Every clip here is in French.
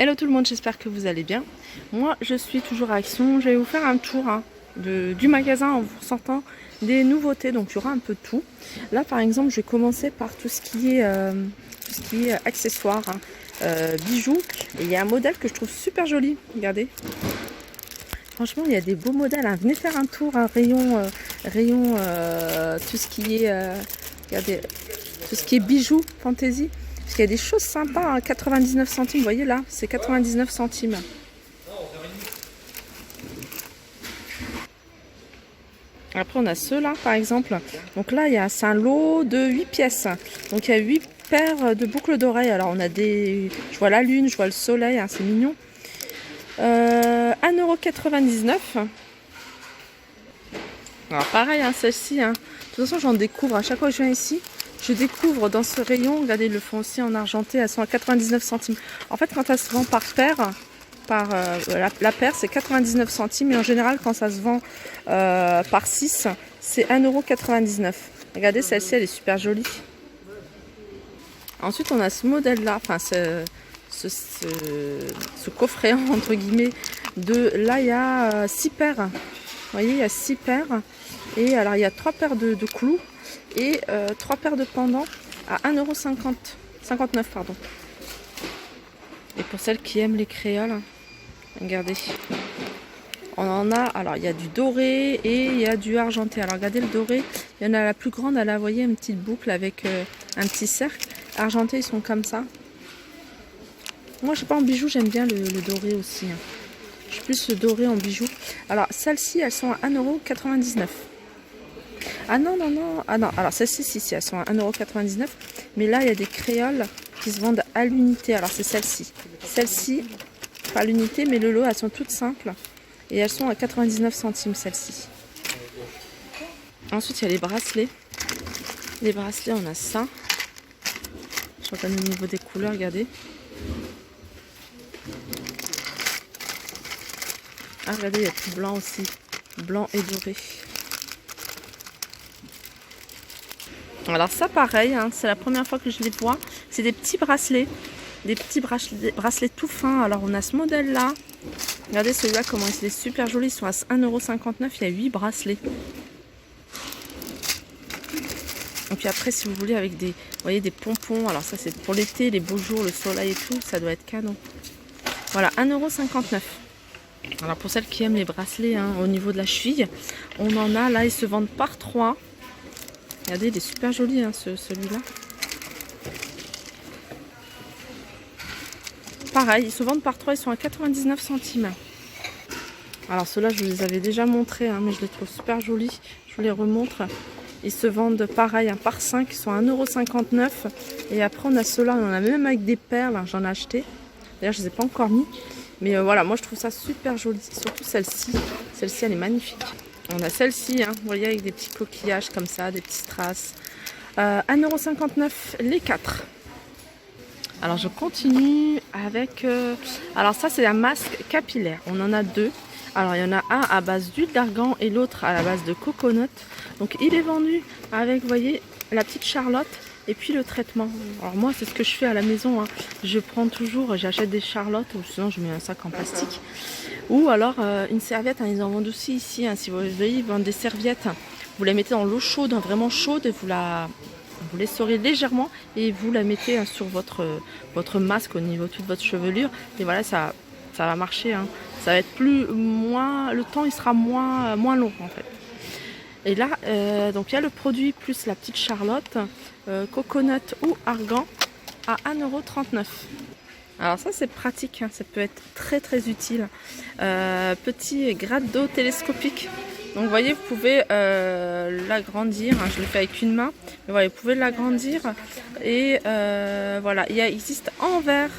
Hello tout le monde, j'espère que vous allez bien. Moi je suis toujours à Action, je vais vous faire un tour du magasin en vous sortant des nouveautés, donc il y aura un peu de tout. Là par exemple je vais commencer par tout ce qui est accessoires, bijoux. Et il y a un modèle que je trouve super joli, regardez. Franchement il y a des beaux modèles, hein. Venez faire un tour, un rayon tout ce qui est, regardez, tout ce qui est bijoux, fantaisie. Parce qu'il y a des choses sympas à 99 centimes, vous voyez là, c'est 99 centimes. Après on a ceux-là par exemple. Donc là c'est un lot de 8 pièces. Donc il y a 8 paires de boucles d'oreilles. Alors on a des... Je vois la lune, je vois le soleil, hein, c'est mignon. 1,99 €. Alors pareil, hein, celle-ci, hein. De toute façon j'en découvre à chaque fois que je viens ici. Je découvre dans ce rayon, regardez, ils le font aussi en argenté, elles sont à 99 centimes. En fait, quand elles se vendent par paire, la paire, c'est 99 centimes. Et en général, quand ça se vend par 6, c'est 1,99 €. Regardez, celle-ci, elle est super jolie. Ensuite, on a ce modèle-là, enfin, ce coffret, entre guillemets, là, il y a 6 paires. Vous voyez, il y a 6 paires. Et alors, il y a 3 paires de clous. Et 3 paires de pendants à 1,59 €, pardon. Et pour celles qui aiment les créoles, regardez, on en a, alors il y a du doré et il y a du argenté. Alors regardez le doré, il y en a la plus grande, elle a, vous voyez, une petite boucle avec un petit cercle. Argenté, ils sont comme ça. Moi je sais pas, en bijoux j'aime bien le doré aussi, hein. Je suis plus le doré en bijoux. Alors celles-ci elles sont à 1,99 €. Ah non, alors celles-ci, si, elles sont à 1,99 €. Mais là, il y a des créoles qui se vendent à l'unité. Alors c'est celle-ci. Celle-ci, pas à l'unité, mais le lot, elles sont toutes simples. Et elles sont à 99 centimes, celles-ci. Ensuite, il y a les bracelets. Les bracelets, on a ça. Je regarde au niveau des couleurs, regardez. Ah, regardez, il y a tout blanc aussi. Blanc et doré. Alors ça pareil, hein, c'est la première fois que je les vois. C'est des petits bracelets. Des petits bracelets tout fins. Alors on a ce modèle là. Regardez celui-là comment il est super joli. Ils sont à 1,59 €. Il y a 8 bracelets. Et puis après si vous voulez avec des, vous voyez, des pompons. Alors ça c'est pour l'été, les beaux jours, le soleil et tout. Ça doit être canon. Voilà, 1,59 €. Alors pour celles qui aiment les bracelets, hein, au niveau de la cheville, on en a là, ils se vendent par 3. Regardez, il est super joli, hein, celui-là. Pareil, ils se vendent par 3, ils sont à 99 centimes. Alors ceux-là, je vous les avais déjà montrés, hein, mais je les trouve super jolis. Je vous les remontre. Ils se vendent pareil, hein, par 5, ils sont à 1,59 €. Et après, on a ceux-là, on en a même avec des perles, hein, j'en ai acheté. D'ailleurs, je ne les ai pas encore mis. Mais voilà, moi je trouve ça super joli. Surtout celle-ci. Celle-ci, elle est magnifique. On a celle-ci, hein, vous voyez, avec des petits coquillages comme ça, des petits strass. 1,59 € les 4. Alors je continue avec... alors ça c'est un masque capillaire. On en a 2. Alors il y en a un à base d'huile d'argan et l'autre à la base de coconut. Donc il est vendu avec, vous voyez, la petite charlotte et puis le traitement. Alors moi c'est ce que je fais à la maison, hein. Je prends toujours, j'achète des charlottes ou sinon je mets un sac en plastique. Ou alors une serviette, hein, ils en vendent aussi ici, hein, si vous voyez, ils vendent des serviettes. Vous la mettez dans l'eau chaude, hein, vraiment chaude, et vous l'essorez légèrement et vous la mettez, hein, sur votre masque au niveau de toute votre chevelure. Et voilà, ça va marcher, hein. Ça va être le temps il sera moins long en fait. Et là, donc il y a le produit plus la petite charlotte, coconut ou argan à 1,39 €. Alors ça c'est pratique, hein, ça peut être très très utile. Petit gratte d'eau télescopique. Donc vous voyez, vous pouvez l'agrandir, hein, je le fais avec une main. Mais voilà, vous pouvez l'agrandir. Et voilà, il existe en vert,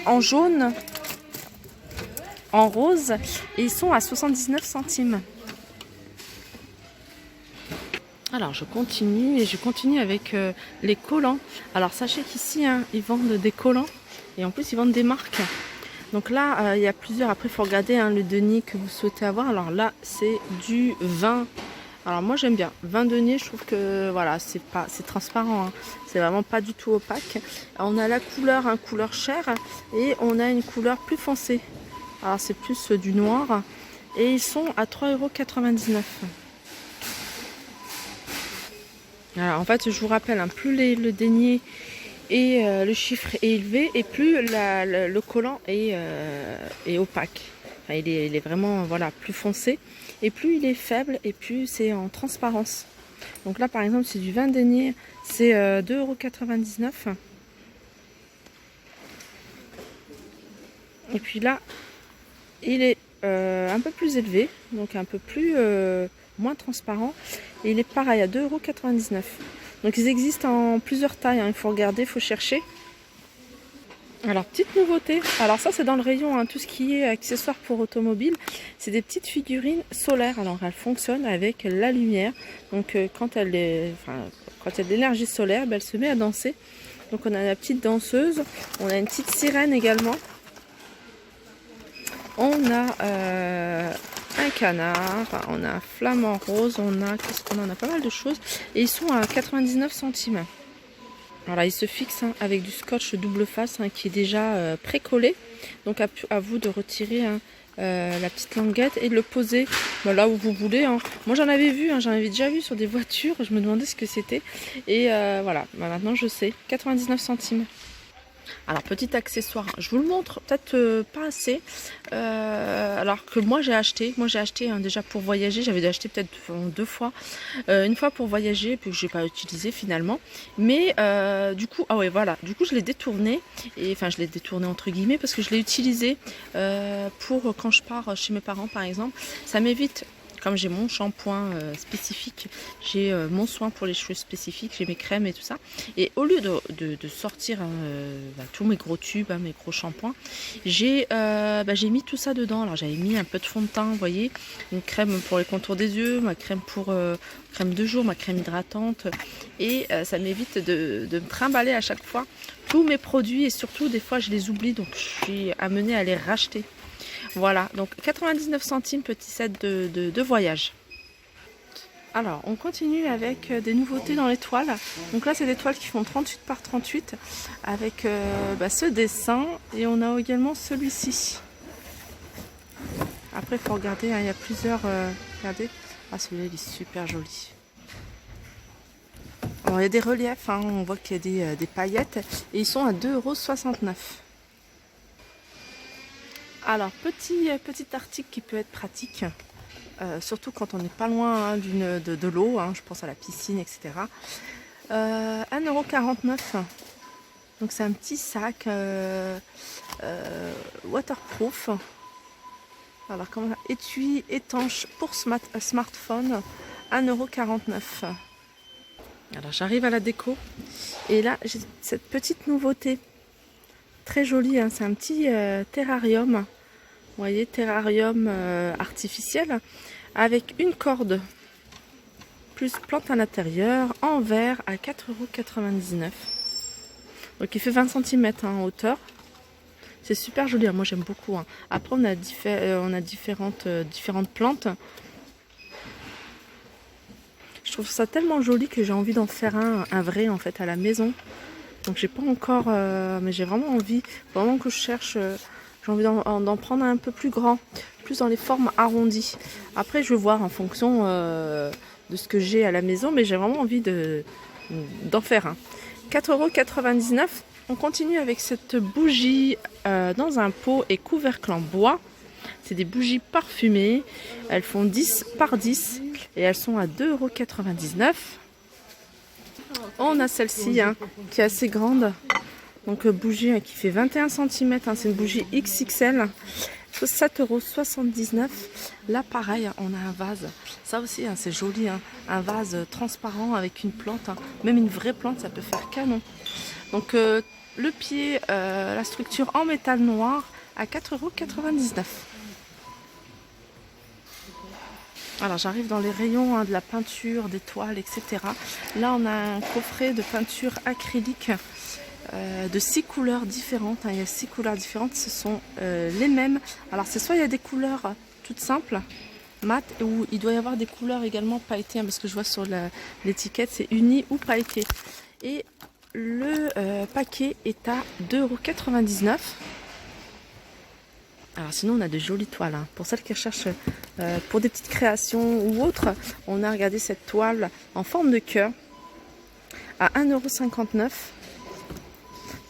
en jaune, en rose. Et ils sont à 79 centimes. Alors je continue avec les collants. Alors sachez qu'ici, hein, ils vendent des collants. Et en plus ils vendent des marques. Donc là il y a plusieurs. Après il faut regarder, hein, le denier que vous souhaitez avoir. Alors là c'est du 20 Alors moi j'aime bien. Vin denier, je trouve que voilà, c'est transparent, hein. C'est vraiment pas du tout opaque. On a la couleur, hein, couleur chair, et on a une couleur plus foncée. Alors c'est plus du noir. Et ils sont à 3,99 €. Alors en fait je vous rappelle, hein, plus le denier et le chiffre est élevé, et plus le collant est opaque. Enfin, il est vraiment voilà, plus foncé, et plus il est faible, et plus c'est en transparence. Donc là par exemple c'est du vin denier, c'est 2,99 €. Et puis là il est un peu plus élevé, donc un peu plus moins transparent, et il est pareil à 2,99 €. Donc ils existent en plusieurs tailles, hein. Il faut regarder, il faut chercher. Alors petite nouveauté, alors ça c'est dans le rayon, hein, tout ce qui est accessoires pour automobile, c'est des petites figurines solaires. Alors elles fonctionnent avec la lumière, donc quand il y a de l'énergie solaire, ben, elle se met à danser. Donc on a la petite danseuse, on a une petite sirène également, on a un canard, on a un flamant rose, qu'est-ce qu'on en a, pas mal de choses, et ils sont à 99 centimes. Voilà, il se fixe, hein, avec du scotch double face, hein, qui est déjà pré-collé. Donc à vous de retirer, hein, la petite languette et de le poser là où vous voulez, hein. Moi j'en avais vu, hein, j'en avais déjà vu sur des voitures. Je me demandais ce que c'était. Et voilà, maintenant je sais. 99 centimes. Alors petit accessoire, je vous le montre peut-être pas assez, alors que moi j'ai acheté, hein, déjà pour voyager. J'avais acheté peut-être 2 fois, une fois pour voyager, puis que j'ai pas utilisé finalement, mais du coup, ah ouais voilà, du coup je l'ai détourné, et enfin je l'ai détourné entre guillemets, parce que je l'ai utilisé pour quand je pars chez mes parents par exemple. Ça m'évite, comme j'ai mon shampoing spécifique, j'ai mon soin pour les cheveux spécifique, j'ai mes crèmes et tout ça. Et au lieu de sortir, hein, tous mes gros tubes, hein, mes gros shampoings, j'ai mis tout ça dedans. Alors j'avais mis un peu de fond de teint, vous voyez, une crème pour les contours des yeux, ma crème pour crème de jour, ma crème hydratante. Et ça m'évite de me trimballer à chaque fois tous mes produits, et surtout des fois je les oublie, donc je suis amenée à les racheter. Voilà, donc 99 centimes, petit set de voyage. Alors, on continue avec des nouveautés dans les toiles. Donc là, c'est des toiles qui font 38 par 38 avec ce dessin. Et on a également celui-ci. Après, il faut regarder, hein, il y a plusieurs... regardez. Ah, celui-là, il est super joli. Alors, il y a des reliefs, hein, on voit qu'il y a des paillettes. Et ils sont à 2,69 €. Alors, petit article qui peut être pratique, surtout quand on n'est pas loin, hein, de l'eau, hein, je pense à la piscine, etc. 1,49 €. Donc c'est un petit sac waterproof. Alors, comment, étui étanche pour smartphone, 1,49 €. Alors j'arrive à la déco, et là j'ai cette petite nouveauté. Très joli, hein, c'est un petit terrarium, vous voyez, terrarium artificiel, avec une corde, plus plante à l'intérieur, en verre, à 4,99 €. Donc il fait 20 cm, hein, en hauteur. C'est super joli, hein, moi j'aime beaucoup, hein. Après on a différentes plantes. Je trouve ça tellement joli que j'ai envie d'en faire un vrai en fait à la maison. Donc j'ai pas encore, mais j'ai vraiment envie, vraiment que je cherche, j'ai envie d'en prendre un peu plus grand, plus dans les formes arrondies. Après je vais voir en fonction de ce que j'ai à la maison, mais j'ai vraiment envie d'en faire un. 4,99 €. On continue avec cette bougie dans un pot et couvercle en bois. C'est des bougies parfumées, elles font 10 par 10 et elles sont à 2,99 €. On a celle-ci, hein, qui est assez grande, donc bougie, hein, qui fait 21 cm, hein, c'est une bougie XXL, 7,79 €. Là pareil, on a un vase, ça aussi, hein, c'est joli, hein, un vase transparent avec une plante, hein, même une vraie plante, ça peut faire canon. Donc le pied, la structure en métal noir à 4,99 €. Alors j'arrive dans les rayons, hein, de la peinture, des toiles, etc. Là on a un coffret de peinture acrylique de 6 couleurs différentes, hein. Il y a 6 couleurs différentes, ce sont les mêmes. Alors c'est soit il y a des couleurs toutes simples, mat, où il doit y avoir des couleurs également pailletées, hein, parce que je vois sur l'étiquette c'est uni ou pailleté. Et le paquet est à 2,99 €. Alors sinon on a de jolies toiles, hein. Pour celles qui recherchent pour des petites créations ou autres, on a regardé cette toile en forme de cœur à 1,59 €.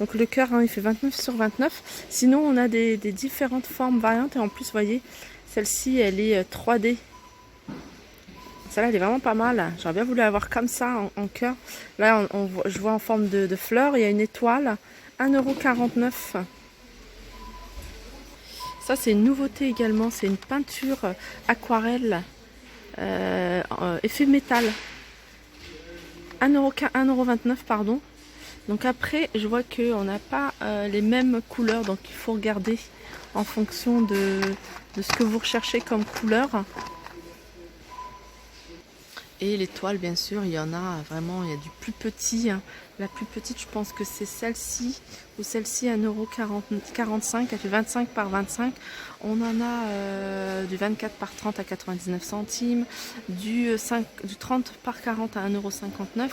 Donc le cœur, hein, il fait 29 sur 29. Sinon on a des différentes formes variantes, et en plus vous voyez, celle-ci elle est 3D. Celle-là elle est vraiment pas mal. J'aurais bien voulu avoir comme ça en cœur. Là je vois en forme de fleur, il y a une étoile, 1,49 €. Ça c'est une nouveauté également, c'est une peinture aquarelle effet métal. 1,29 € pardon. Donc après je vois qu'on n'a pas les mêmes couleurs, donc il faut regarder en fonction de ce que vous recherchez comme couleur. Et les toiles, bien sûr, il y en a vraiment, il y a du plus petit, hein. La plus petite, je pense que c'est celle-ci, ou celle-ci, 1,45 €, elle fait 25 par 25. On en a du 24 par 30 à 99 centimes, du 30 par 40 à 1,59 €.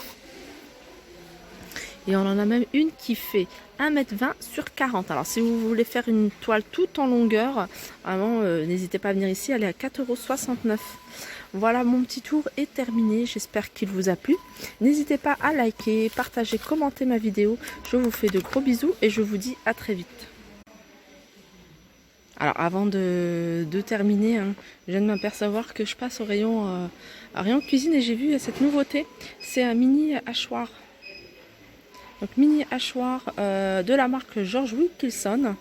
Et on en a même une qui fait 1,20 m sur 40. Alors si vous voulez faire une toile toute en longueur, vraiment n'hésitez pas à venir ici, elle est à 4,69 €. Voilà, mon petit tour est terminé, j'espère qu'il vous a plu. N'hésitez pas à liker, partager, commenter ma vidéo. Je vous fais de gros bisous et je vous dis à très vite. Alors avant de terminer, hein, je viens de m'apercevoir que je passe au rayon cuisine et j'ai vu cette nouveauté. C'est un mini hachoir. Donc mini hachoir de la marque George Wilkinson.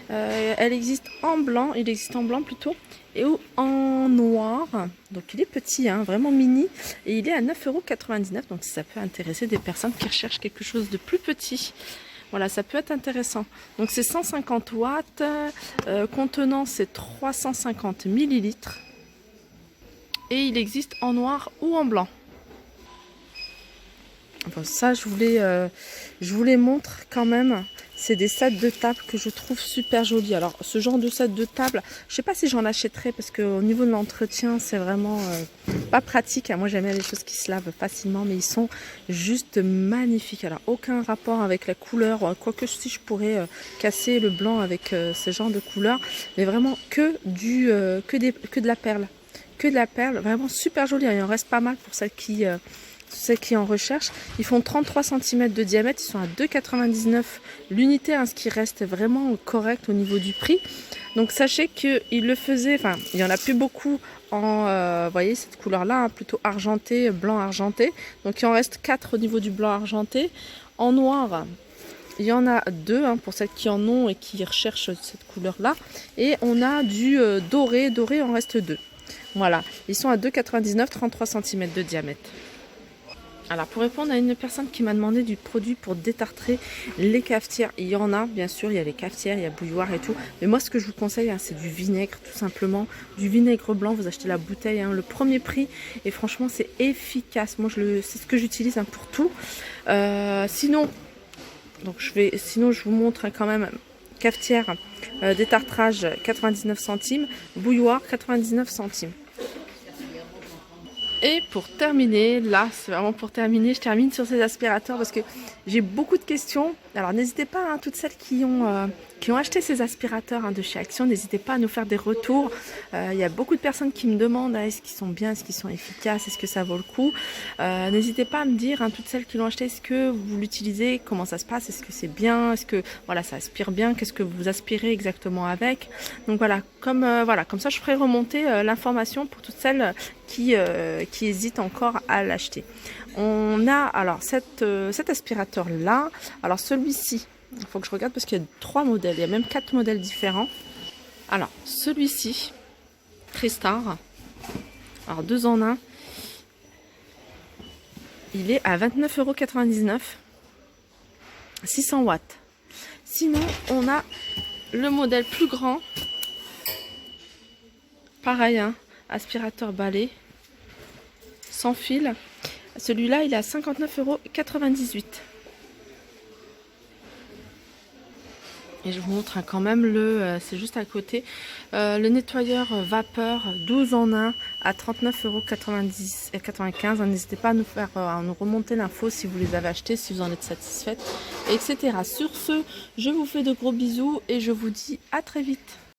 Elle existe en blanc, il existe en blanc plutôt, et en noir. Donc il est petit, hein, vraiment mini, et il est à 9,99 €. Donc ça peut intéresser des personnes qui recherchent quelque chose de plus petit. Voilà, ça peut être intéressant. Donc c'est 150 watts, contenant c'est 350 millilitres. Et il existe en noir ou en blanc. Bon, ça je vous les montre quand même. C'est des sets de table que je trouve super jolis. Alors ce genre de set de table, je sais pas si j'en achèterai, parce qu'au niveau de l'entretien c'est vraiment pas pratique. Moi j'aime bien les choses qui se lavent facilement, mais ils sont juste magnifiques. Alors aucun rapport avec la couleur, quoique si je pourrais casser le blanc avec ce genre de couleur, mais vraiment que de la perle. Que de la perle, vraiment super joli. Il en reste pas mal pour celles qui en recherchent. Ils font 33 cm de diamètre, ils sont à 2,99 € l'unité, hein, ce qui reste vraiment correct au niveau du prix. Donc sachez qu'ils le faisaient, enfin il n'y en a plus beaucoup en, vous voyez cette couleur là, hein, plutôt argenté, blanc argenté. Donc il en reste 4 au niveau du blanc argenté. En noir, il y en a 2, hein, pour celles qui en ont et qui recherchent cette couleur là. Et on a du doré, il en reste 2. Voilà, ils sont à 2,99 €, 33 cm de diamètre. Alors pour répondre à une personne qui m'a demandé du produit pour détartrer les cafetières, il y en a bien sûr, il y a les cafetières, il y a bouilloire et tout, mais moi ce que je vous conseille, hein, c'est du vinaigre tout simplement, du vinaigre blanc. Vous achetez la bouteille, hein, le premier prix, et franchement c'est efficace. Moi c'est ce que j'utilise, hein, pour tout. Sinon je vous montre, hein, quand même. Cafetière, détartrage 99 centimes, bouilloire 99 centimes. Et pour terminer, là c'est vraiment pour terminer, je termine sur ces aspirateurs parce que j'ai beaucoup de questions. Alors n'hésitez pas, hein, toutes celles qui ont acheté ces aspirateurs, hein, de chez Action, n'hésitez pas à nous faire des retours. Il y a beaucoup de personnes qui me demandent, hein, est-ce qu'ils sont bien, est-ce qu'ils sont efficaces, est-ce que ça vaut le coup. N'hésitez pas à me dire, hein, toutes celles qui l'ont acheté, est-ce que vous l'utilisez, comment ça se passe, est-ce que c'est bien, est-ce que voilà, ça aspire bien, qu'est-ce que vous aspirez exactement avec. Donc voilà, comme ça je ferai remonter l'information pour toutes celles qui hésitent encore à l'acheter. On a alors cet aspirateur là. Alors celui-ci, il faut que je regarde parce qu'il y a 3 modèles, il y a même 4 modèles différents. Alors celui-ci, Tristar, alors 2 en 1, il est à 29,99 €, 600 watts. Sinon on a le modèle plus grand, pareil, hein, aspirateur balai sans fil. Celui-là il est à 59,98 €. Et je vous montre quand même c'est juste à côté, le nettoyeur vapeur 12 en 1 à 39,90 € et 95. N'hésitez pas à nous remonter l'info si vous les avez achetés, si vous en êtes satisfaite, etc. Sur ce, je vous fais de gros bisous et je vous dis à très vite.